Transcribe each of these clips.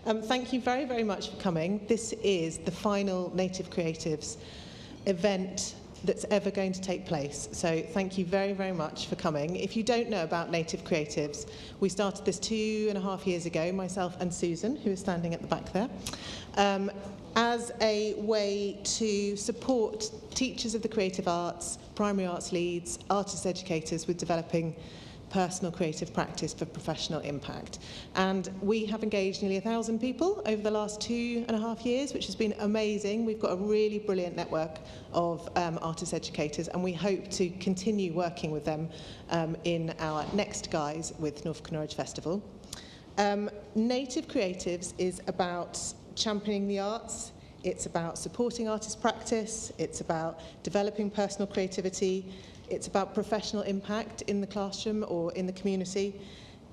Thank you very, very much for coming. This is the final Native Creatives event that's ever going to take place. So thank you very, very much for coming. If you don't know about Native Creatives, we started this 2.5 years ago, myself and Susan, who is standing at the back there, as a way to support teachers of the creative arts, primary arts leads, artist educators with developing personal creative practice for professional impact. And we have engaged nearly 1,000 people over the last 2.5 years, which has been amazing. We've got a really brilliant network of artist educators, and we hope to continue working with them in our next guise with Norfolk Norwich Festival. Native Creatives is about championing the arts. It's about supporting artist practice. It's about developing personal creativity. It's about professional impact in the classroom or in the community.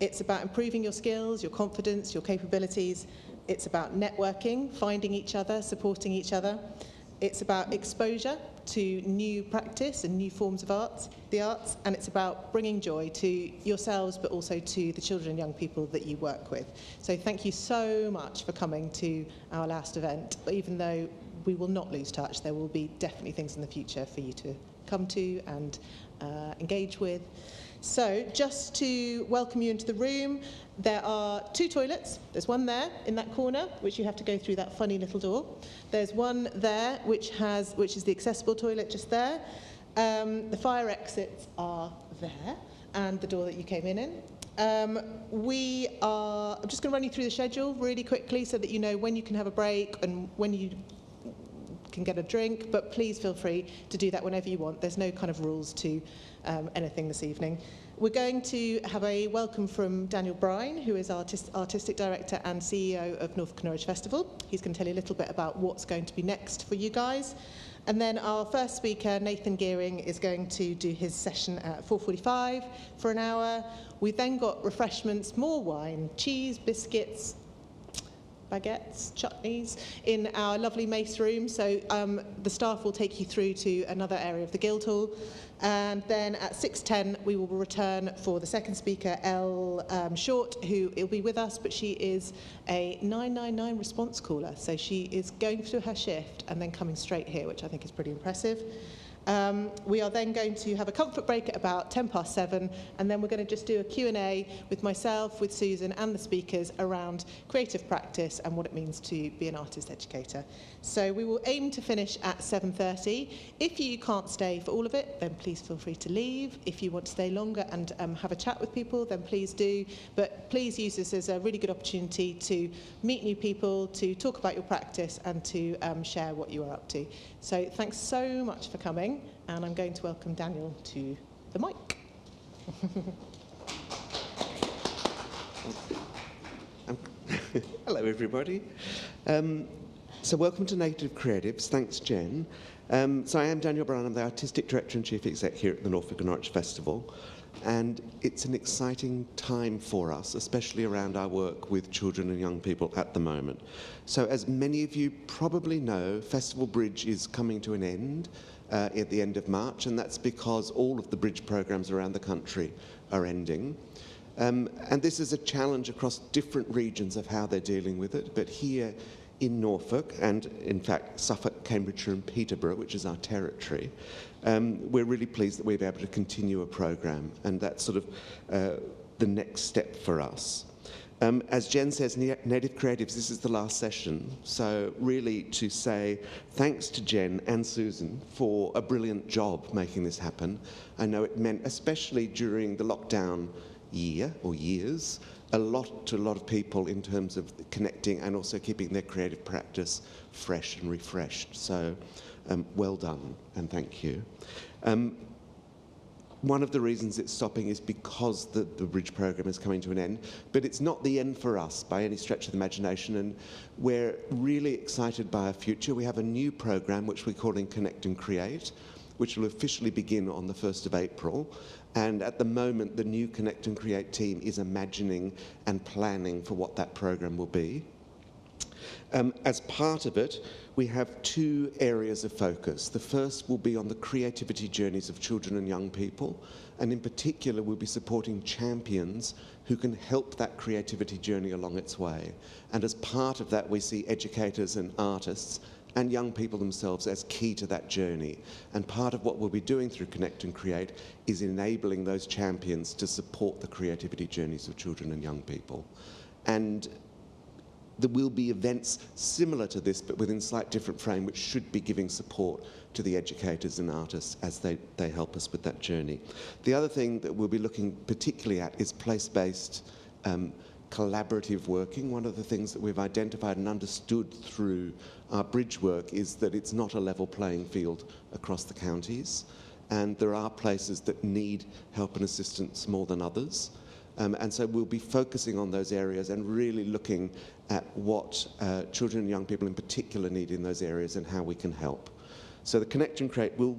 It's about improving your skills, your confidence, your capabilities. It's about networking, finding each other, supporting each other. It's about exposure to new practice and new forms of the arts, and it's about bringing joy to yourselves, but also to the children and young people that you work with. So thank you so much for coming to our last event. But even though we will not lose touch, there will be definitely things in the future for you to come to and engage with. So just to welcome you into the room, there are 2 toilets. There's one there in that corner, which you have to go through that funny little door. There's one there, which is the accessible toilet just there. The fire exits are there, and the door that you came in. I'm just going to run you through the schedule really quickly so that you know when you can have a break and when you can get a drink, but please feel free to do that whenever you want. There's no kind of rules to anything this evening. We're going to have a welcome from Daniel Brine, who is Artistic Director and CEO of Norfolk Norwich Festival. He's going to tell you a little bit about what's going to be next for you guys. And then our first speaker, Nathan Gearing, is going to do his session at 4:45 for an hour. We've then got refreshments, more wine, cheese, biscuits, baguettes, chutneys in our lovely Mace room. So the staff will take you through to another area of the Guildhall. And then at 6:10 we will return for the second speaker, Elle Short, who will be with us, but she is a 999 response caller. So she is going through her shift and then coming straight here, which I think is pretty impressive. We are then going to have a comfort break at about 7:10, and then we're going to just do a Q&A with myself, with Susan, and the speakers around creative practice and what it means to be an artist educator. So we will aim to finish at 7:30. If you can't stay for all of it, then please feel free to leave. If you want to stay longer and have a chat with people, then please do. But please use this as a really good opportunity to meet new people, to talk about your practice, and to share what you are up to. So thanks so much for coming, and I'm going to welcome Daniel to the mic. Hello, everybody. So welcome to Native Creatives. Thanks, Jen. So I am Daniel Brown. I'm the Artistic Director and Chief Exec here at the Norfolk Norwich Festival. And it's an exciting time for us, especially around our work with children and young people at the moment. So as many of you probably know, Festival Bridge is coming to an end at the end of March, and that's because all of the bridge programs around the country are ending. And this is a challenge across different regions of how they're dealing with it, but here in Norfolk, and in fact Suffolk, Cambridgeshire and Peterborough, which is our territory, we're really pleased that we'll be able to continue a programme, and that's sort of the next step for us. As Jen says, Native Creatives, this is the last session, so really to say thanks to Jen and Susan for a brilliant job making this happen. I know it meant, especially during the lockdown year or years, a lot to a lot of people in terms of connecting and also keeping their creative practice fresh and refreshed. So well done and thank you. One of the reasons it's stopping is because the Bridge programme is coming to an end, but it's not the end for us by any stretch of the imagination, and we're really excited by our future. We have a new programme which we're calling Connect and Create, which will officially begin on the 1st of April. And at the moment, the new Connect and Create team is imagining and planning for what that programme will be. As part of it, we have two areas of focus. The first will be on the creativity journeys of children and young people, and in particular we'll be supporting champions who can help that creativity journey along its way. And as part of that, we see educators and artists and young people themselves as key to that journey. And part of what we'll be doing through Connect and Create is enabling those champions to support the creativity journeys of children and young people. And there will be events similar to this, but within slight different frame, which should be giving support to the educators and artists as they help us with that journey. The other thing that we'll be looking particularly at is place-based collaborative working. One of the things that we've identified and understood through our bridge work is that it's not a level playing field across the counties, and there are places that need help and assistance more than others. And so we'll be focusing on those areas and really looking at what children and young people in particular need in those areas and how we can help. So the Connect and Create will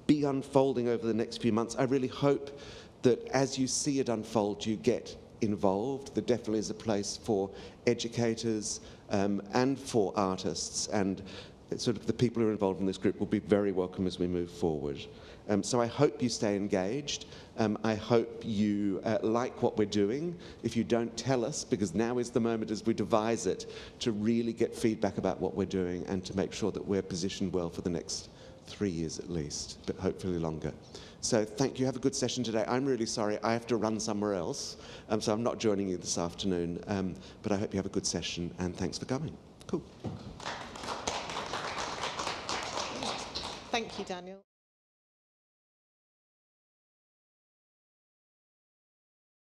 be unfolding over the next few months. I really hope that as you see it unfold, you get involved. There definitely is a place for educators and for artists, and sort of the people who are involved in this group will be very welcome as we move forward. So I hope you stay engaged. I hope you like what we're doing. If you don't, tell us, because now is the moment as we devise it to really get feedback about what we're doing and to make sure that we're positioned well for the next 3 years at least, but hopefully longer. So thank you. Have a good session today. I'm really sorry. I have to run somewhere else, so I'm not joining you this afternoon. But I hope you have a good session, and thanks for coming. Cool. Thank you, Daniel.